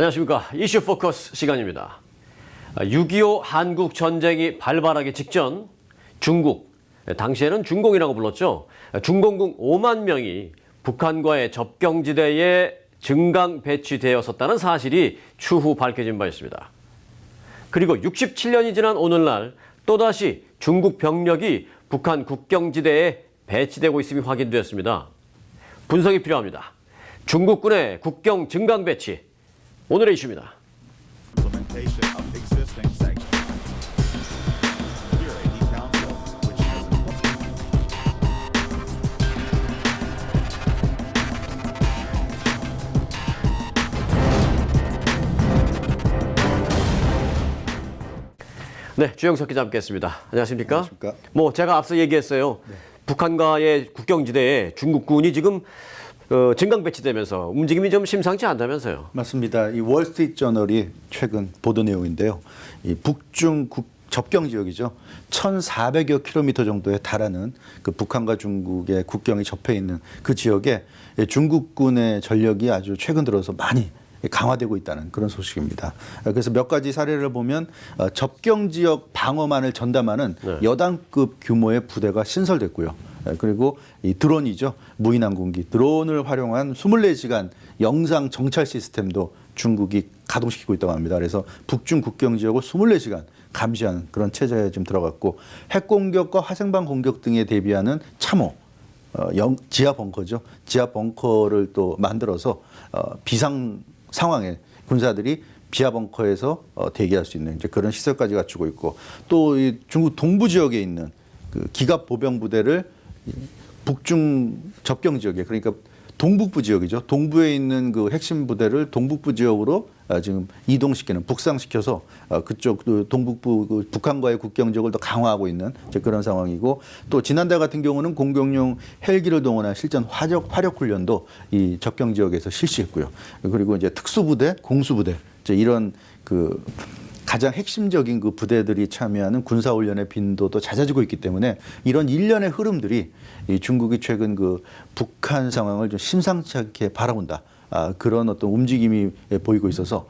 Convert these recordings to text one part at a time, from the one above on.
안녕하십니까. 이슈 포커스 시간입니다. 6.25 한국 전쟁이 발발하기 직전 중국, 당시에는 중공이라고 불렀죠. 중공군 5만 명이 북한과의 접경지대에 증강 배치되었었다는 사실이 추후 밝혀진 바 있습니다. 그리고 67년이 지난 오늘날 또다시 중국 병력이 북한 국경지대에 배치되고 있음이 확인되었습니다. 분석이 필요합니다. 중국군의 국경 증강 배치, 오늘의 이슈입니다. 네, 주영석 기자 함께했습니다. 안녕하십니까? 안녕하십니까? 제가 앞서 얘기했어요. 네. 북한과의 국경지대에 중국군이 지금 증강 배치되면서 움직임이 좀 심상치 않다면서요. 맞습니다. 이 월스트리트저널이 최근 보도 내용인데요. 이 북중 접경 지역이죠. 1,400여 킬로미터 정도에 달하는 그 북한과 중국의 국경이 접해 있는 그 지역에 중국군의 전력이 아주 최근 들어서 많이 강화되고 있다는 그런 소식입니다. 그래서 몇 가지 사례를 보면 접경 지역 방어만을 전담하는 여단급 규모의 부대가 신설됐고요. 그리고 이 드론이죠. 무인항공기 드론을 활용한 24시간 영상 정찰 시스템도 중국이 가동시키고 있다고 합니다. 그래서 북중 국경 지역을 24시간 감시하는 그런 체제에 지금 들어갔고, 핵공격과 화생방 공격 등에 대비하는 참호, 지하 벙커죠. 지하 벙커를 또 만들어서 비상 상황에 군사들이 지하 벙커에서 대기할 수 있는 이제 그런 시설까지 갖추고 있고, 또 이 중국 동부 지역에 있는 그 기갑 보병 부대를 북중 접경 지역에, 그러니까 동북부 지역이죠. 동부에 있는 그 핵심 부대를 동북부 지역으로 지금 이동시키는, 북상시켜서 그쪽 동북부 북한과의 국경 지역을 더 강화하고 있는 이제 그런 상황이고, 또 지난달 같은 경우는 공격용 헬기를 동원한 실전 화력 훈련도 이 접경 지역에서 실시했고요. 그리고 이제 특수부대, 공수부대 이제 이런 그 가장 핵심적인 그 부대들이 참여하는 군사훈련의 빈도도 잦아지고 있기 때문에 이런 일련의 흐름들이 이 중국이 최근 그 북한 상황을 좀 심상치 않게 바라본다. 그런 어떤 움직임이 보이고 있어서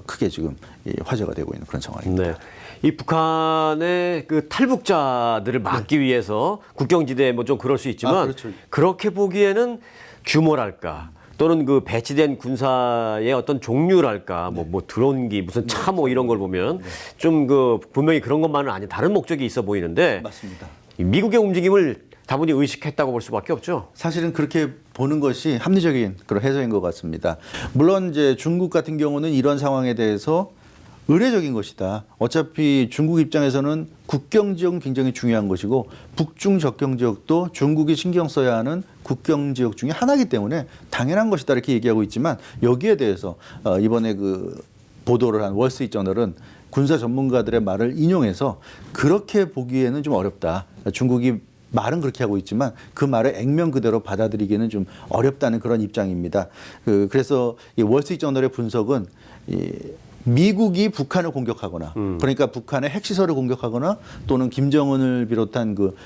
크게 지금 화제가 되고 있는 그런 상황입니다. 네. 이 북한의 그 탈북자들을 막기 위해서 국경지대 뭐 좀 그럴 수 있지만 그렇죠. 그렇게 보기에는 규모랄까, 또는 그 배치된 군사의 어떤 종류랄까, 뭐 드론기, 무슨 참호 이런 걸 보면 좀 그 분명히 그런 것만은 아닌 다른 목적이 있어 보이는데, 맞습니다. 미국의 움직임을 다분히 의식했다고 볼 수밖에 없죠. 사실은 그렇게 보는 것이 합리적인 그런 해석인 것 같습니다. 물론 이제 중국 같은 경우는 이런 상황에 대해서 의례적인 것이다. 어차피 중국 입장에서는 국경 지역은 굉장히 중요한 것이고, 북중 접경 지역도 중국이 신경 써야 하는 국경 지역 중에 하나이기 때문에 당연한 것이다 이렇게 얘기하고 있지만, 여기에 대해서 이번에 그 보도를 한 월스트리트저널은 군사 전문가들의 말을 인용해서 그렇게 보기에는 좀 어렵다. 중국이 말은 그렇게 하고 있지만 그 말을 액면 그대로 받아들이기는 좀 어렵다는 그런 입장입니다. 그래서 이 월스트리트저널의 분석은 미국이 북한을 공격하거나, 그러니까 북한의 핵시설을 공격하거나, 또는 김정은을 비롯한 그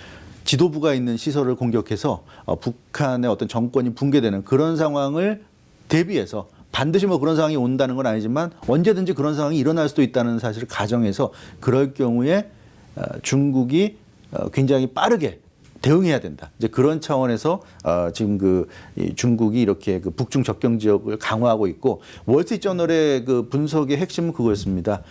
지도부가 있는 시설을 공격해서 북한의 어떤 정권이 붕괴되는 그런 상황을 대비해서, 반드시 뭐 그런 상황이 온다는 건 아니지만 언제든지 그런 상황이 일어날 수도 있다는 사실을 가정해서, 그럴 경우에 중국이 굉장히 빠르게 대응해야 된다. 이제 그런 차원에서 지금 이 중국이 이렇게 그 북중 접경 지역을 강화하고 있고, 월스트리트저널의 그 분석의 핵심은 그거였습니다.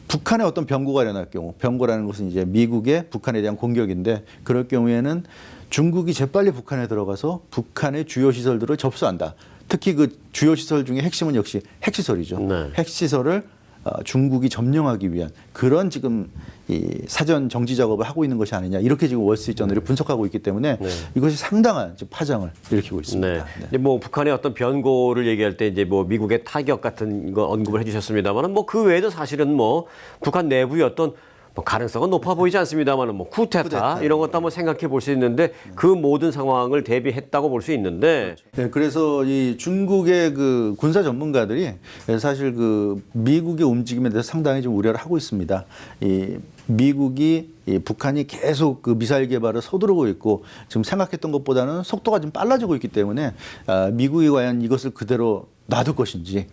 북한의 어떤 병고가 일어날 경우, 병고라는 것은 이제 미국의 북한에 대한 공격인데, 그럴 경우에는 중국이 재빨리 북한에 들어가서 북한의 주요 시설들을 접수한다. 특히 그 주요 시설 중에 핵심은 역시 핵시설이죠. 네. 핵시설을 중국이 점령하기 위한 그런 지금 이 사전 정지 작업을 하고 있는 것이 아니냐, 이렇게 지금 월스트리트저널이 분석하고 있기 때문에 이것이 상당한 파장을 일으키고 있습니다. 네. 뭐 북한의 어떤 변고를 얘기할 때 이제 뭐 미국의 타격 같은 거 언급을 해주셨습니다만은 뭐 그 외에도 사실은 뭐 북한 내부의 어떤 뭐 가능성은 높아 보이지 않습니다만은 뭐 쿠데타 이런 것도 한번 생각해 볼 수 있는데, 그 모든 상황을 대비했다고 볼 수 있는데. 네, 그래서 이 중국의 그 군사 전문가들이 사실 그 미국의 움직임에 대해서 상당히 좀 우려를 하고 있습니다. 이 미국이 북한이 계속 그 미사일 개발을 서두르고 있고, 지금 생각했던 것보다는 속도가 좀 빨라지고 있기 때문에 미국이 과연 이것을 그대로 놔둘 것인지,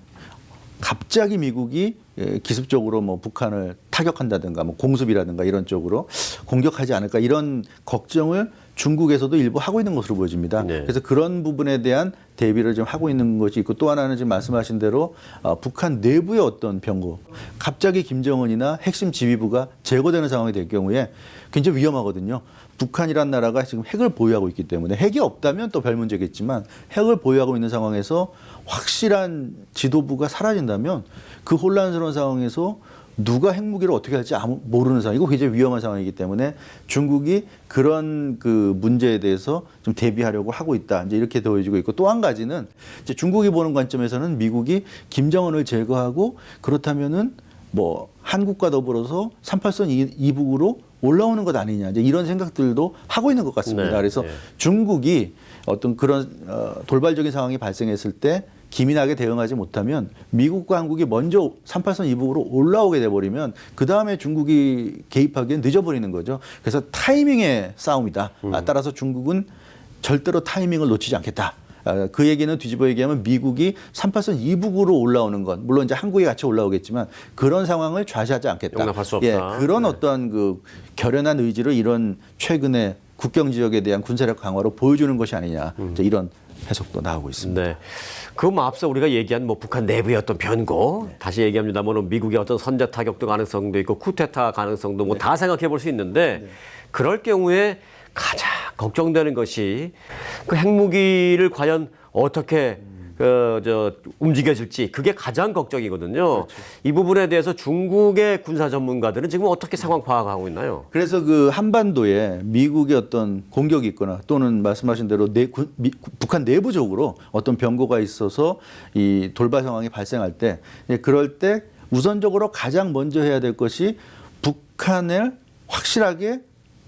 갑자기 미국이 기습적으로 뭐 북한을 타격한다든가 뭐 공습이라든가 이런 쪽으로 공격하지 않을까 이런 걱정을 중국에서도 일부 하고 있는 것으로 보여집니다. 네. 그래서 그런 부분에 대한 대비를 좀 하고 있는 것이 있고 또 하나는 지금 말씀하신 대로 북한 내부의 어떤 변고, 갑자기 김정은이나 핵심 지휘부가 제거되는 상황이 될 경우에 굉장히 위험하거든요. 북한이란 나라가 지금 핵을 보유하고 있기 때문에 핵이 없다면 또 별 문제겠지만 핵을 보유하고 있는 상황에서 확실한 지도부가 사라진다면 그 혼란스러운 상황에서 누가 핵무기를 어떻게 할지 모르는 상황, 이거 굉장히 위험한 상황이기 때문에 중국이 그런 그 문제에 대해서 좀 대비하려고 하고 있다. 이제 이렇게 보여지고 있고 또 한 가지는 이제 중국이 보는 관점에서는 미국이 김정은을 제거하고 그렇다면은 뭐 한국과 더불어서 38선 이북으로 올라오는 것 아니냐 이제 이런 생각들도 하고 있는 것 같습니다. 네, 그래서 네. 중국이 어떤 그런 돌발적인 상황이 발생했을 때 기민하게 대응하지 못하면 미국과 한국이 먼저 38선 이북으로 올라오게 돼버리면 그 다음에 중국이 개입하기엔 늦어버리는 거죠. 그래서 타이밍의 싸움이다. 따라서 중국은 절대로 타이밍을 놓치지 않겠다. 그 얘기는 뒤집어 얘기하면 미국이 38선 이북으로 올라오는 것, 물론 이제 한국이 같이 올라오겠지만 그런 상황을 좌시하지 않겠다. 용납할 수 없다. 그런 네. 어떤 그 결연한 의지를 이런 최근에 국경 지역에 대한 군사력 강화로 보여주는 것이 아니냐. 이제 이런 해석도 나오고 있습니다. 네. 그 뭐 앞서 우리가 얘기한 뭐 북한 내부의 어떤 변고 다시 얘기합니다만 미국의 어떤 선제 타격도 가능성도 있고 쿠데타 가능성도 뭐 다 생각해 볼 수 있는데 그럴 경우에 가장 걱정되는 것이 그 핵무기를 과연 어떻게 움직여질지 그게 가장 걱정이거든요. 그렇죠. 이 부분에 대해서 중국의 군사 전문가들은 지금 어떻게 상황 파악하고 있나요? 그래서 그 한반도에 미국의 어떤 공격이 있거나 또는 말씀하신 대로 북한 내부적으로 어떤 변고가 있어서 이 돌발 상황이 발생할 때 그럴 때 우선적으로 가장 먼저 해야 될 것이 북한을 확실하게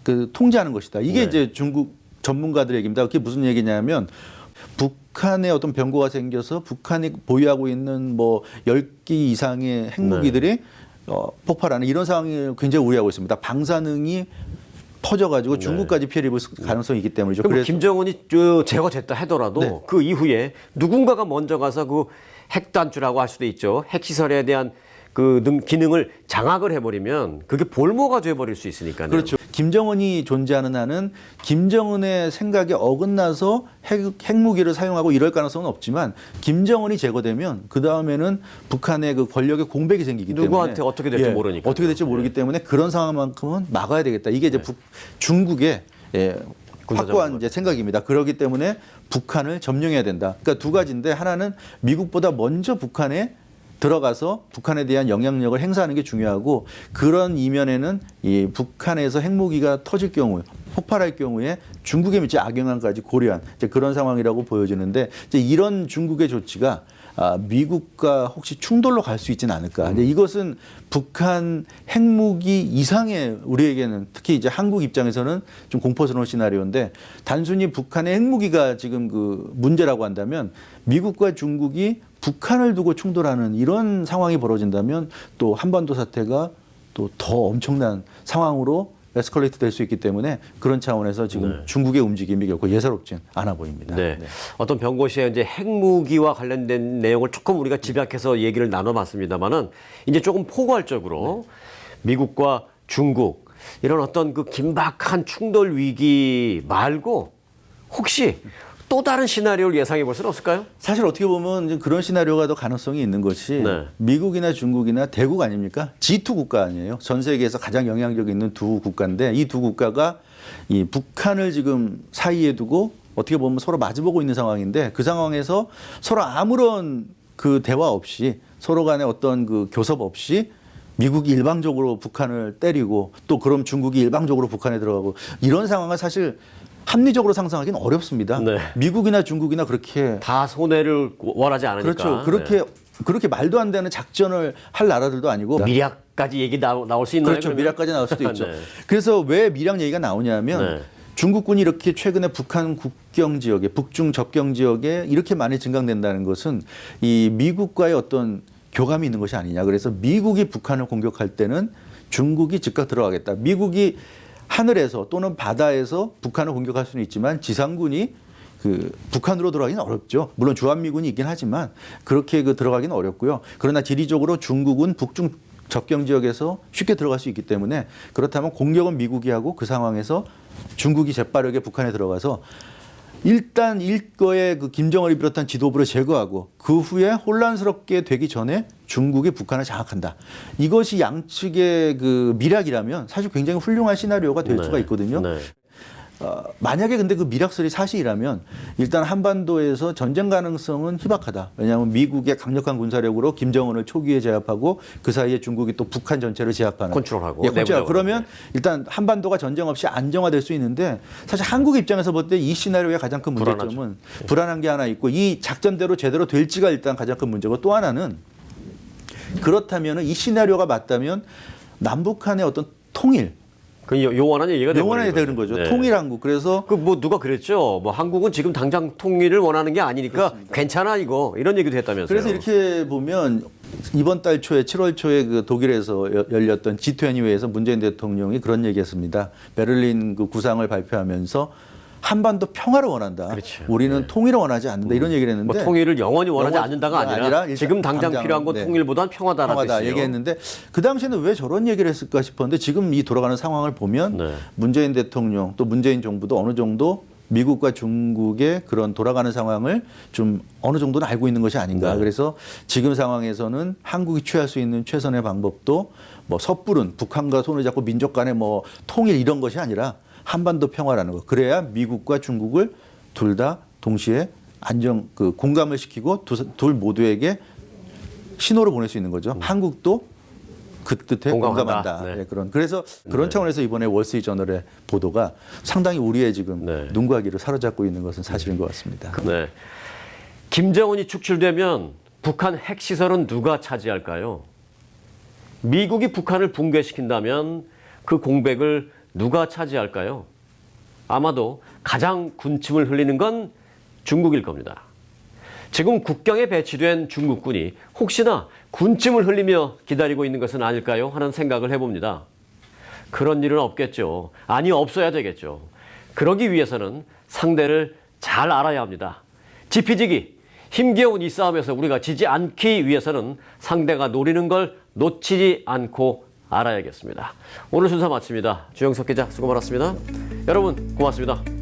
그 통제하는 것이다. 이게 네. 이제 중국 전문가들의 얘기입니다. 그게 무슨 얘기냐면 북한에 어떤 변고가 생겨서 북한이 보유하고 있는 뭐 10기 이상의 핵무기들이 폭발하는 이런 상황을 굉장히 우려하고 있습니다. 방사능이 퍼져가지고 중국까지 피해를 입을 가능성이 있기 때문이죠. 그럼 그래서 김정은이 제거됐다 하더라도 네. 그 이후에 누군가가 먼저 가서 그 핵단추라고 할 수도 있죠. 핵시설에 대한 그 기능을 장악을 해버리면 그게 볼모가 돼버릴 수 있으니까요. 그렇죠. 김정은이 존재하는 한은 김정은의 생각에 어긋나서 핵무기를 사용하고 이럴 가능성은 없지만 김정은이 제거되면 그 다음에는 북한의 그 권력의 공백이 생기기 때문에 누구한테 어떻게 될지 모르니까. 어떻게 될지 모르기 때문에 그런 상황만큼은 막아야 되겠다. 이게 이제 중국의 확고한 이제 생각입니다. 그렇기 때문에 북한을 점령해야 된다. 그러니까 두 가지인데 하나는 미국보다 먼저 북한에 들어가서 북한에 대한 영향력을 행사하는 게 중요하고 그런 이면에는 이 북한에서 핵무기가 터질 경우 폭발할 경우에 중국의 미치 악영향까지 고려한 이제 그런 상황이라고 보여지는데 이제 이런 중국의 조치가 미국과 혹시 충돌로 갈 수 있지는 않을까. 이제 이것은 북한 핵무기 이상의 우리에게는 특히 이제 한국 입장에서는 좀 공포스러운 시나리오인데 단순히 북한의 핵무기가 지금 그 문제라고 한다면 미국과 중국이 북한을 두고 충돌하는 이런 상황이 벌어진다면 또 한반도 사태가 또 더 엄청난 상황으로 에스컬레이트 될 수 있기 때문에 그런 차원에서 지금 중국의 움직임이 결코 예사롭진 않아 보입니다. 네. 어떤 병고 시에 이제 핵무기와 관련된 내용을 조금 우리가 집약해서 얘기를 나눠봤습니다만은 이제 조금 포괄적으로 미국과 중국 이런 어떤 그 긴박한 충돌 위기 말고 혹시 또 다른 시나리오를 예상해 볼 수는 없을까요? 사실 어떻게 보면 이제 그런 시나리오가 더 가능성이 있는 것이 네. 미국이나 중국이나 대국 아닙니까? G2 국가 아니에요. 전 세계에서 가장 영향력이 있는 두 국가인데 이 두 국가가 이 북한을 지금 사이에 두고 어떻게 보면 서로 마주보고 있는 상황인데 그 상황에서 서로 아무런 그 대화 없이 서로 간에 어떤 그 교섭 없이 미국이 일방적으로 북한을 때리고 또 그럼 중국이 일방적으로 북한에 들어가고 이런 상황은 사실 합리적으로 상상하기는 어렵습니다. 네. 미국이나 중국이나 그렇게 다 손해를 원하지 않으니까. 그렇죠. 그렇게 말도 안 되는 작전을 할 나라들도 아니고 미략까지 얘기 나올 수 있나요? 그렇죠. 그러면? 미략까지 나올 수도 있죠. 네. 그래서 왜 미략 얘기가 나오냐면 네. 중국군이 이렇게 최근에 북한 국경 지역에 북중 접경 지역에 이렇게 많이 증강된다는 것은 이 미국과의 어떤 교감이 있는 것이 아니냐. 그래서 미국이 북한을 공격할 때는 중국이 즉각 들어가겠다. 미국이 하늘에서 또는 바다에서 북한을 공격할 수는 있지만 지상군이 그 북한으로 들어가기는 어렵죠. 물론 주한미군이 있긴 하지만 그렇게 들어가기는 어렵고요. 그러나 지리적으로 중국은 북중 접경 지역에서 쉽게 들어갈 수 있기 때문에 그렇다면 공격은 미국이 하고 그 상황에서 중국이 재빠르게 북한에 들어가서 일단 일거에 그 김정은이 비롯한 지도부를 제거하고 그 후에 혼란스럽게 되기 전에 중국이 북한을 장악한다. 이것이 양측의 그 미략이라면 사실 굉장히 훌륭한 시나리오가 될 수가 있거든요. 네. 만약에 근데 그 미락설이 사실이라면 일단 한반도에서 전쟁 가능성은 희박하다. 왜냐하면 미국의 강력한 군사력으로 김정은을 초기에 제압하고 그 사이에 중국이 또 북한 전체를 제압하는. 컨트롤하고. 예, 컨트롤. 내부적으로. 그러면 일단 한반도가 전쟁 없이 안정화될 수 있는데 사실 한국 입장에서 볼 때 이 시나리오의 가장 큰 문제점은 불안한 게 하나 있고 이 작전대로 제대로 될지가 일단 가장 큰 문제고 또 하나는 그렇다면 이 시나리오가 맞다면 남북한의 어떤 통일 그 요원한 얘기가 영원하게 되는 거죠. 네. 통일 한국. 그래서 그 뭐 누가 그랬죠. 뭐 한국은 지금 당장 통일을 원하는 게 아니니까 괜찮아 이거 이런 얘기도 했다면서요. 그래서 이렇게 보면 이번 달 초에 7월 초에 그 독일에서 열렸던 G20회에서 문재인 대통령이 그런 얘기했습니다. 베를린 그 구상을 발표하면서 한반도 평화를 원한다. 그렇죠. 우리는 통일을 원하지 않는다. 이런 얘기를 했는데 뭐 통일을 영원히 원하지 영원히 않는다가 아니라 일단 지금 당장 필요한 건 네. 통일보단 평화다라는 평화다 뜻이요. 얘기했는데 그 당시에는 왜 저런 얘기를 했을까 싶었는데 지금 이 돌아가는 상황을 보면 네. 문재인 대통령 또 문재인 정부도 어느 정도 미국과 중국의 그런 돌아가는 상황을 좀 어느 정도는 알고 있는 것이 아닌가. 네. 그래서 지금 상황에서는 한국이 취할 수 있는 최선의 방법도 뭐 섣부른 북한과 손을 잡고 민족 간의 뭐 통일 이런 것이 아니라 한반도 평화라는 거. 그래야 미국과 중국을 둘 다 동시에 그 공감을 시키고 둘 모두에게 신호를 보낼 수 있는 거죠. 한국도 그 뜻에 공감한다. 네. 네, 그래서 그런 차원에서 이번에 월스트리트저널의 보도가 상당히 우리의 지금 눈과 귀를 사로잡고 있는 것은 사실인 것 같습니다. 네. 김정은이 축출되면 북한 핵시설은 누가 차지할까요? 미국이 북한을 붕괴시킨다면 그 공백을 누가 차지할까요? 아마도 가장 군침을 흘리는 건 중국일 겁니다. 지금 국경에 배치된 중국군이 혹시나 군침을 흘리며 기다리고 있는 것은 아닐까요? 하는 생각을 해봅니다. 그런 일은 없겠죠. 아니, 없어야 되겠죠. 그러기 위해서는 상대를 잘 알아야 합니다. 지피지기, 힘겨운 이 싸움에서 우리가 지지 않기 위해서는 상대가 노리는 걸 놓치지 않고 알아야겠습니다. 오늘 순서 마칩니다. 주영석 기자 수고 많았습니다. 여러분 고맙습니다.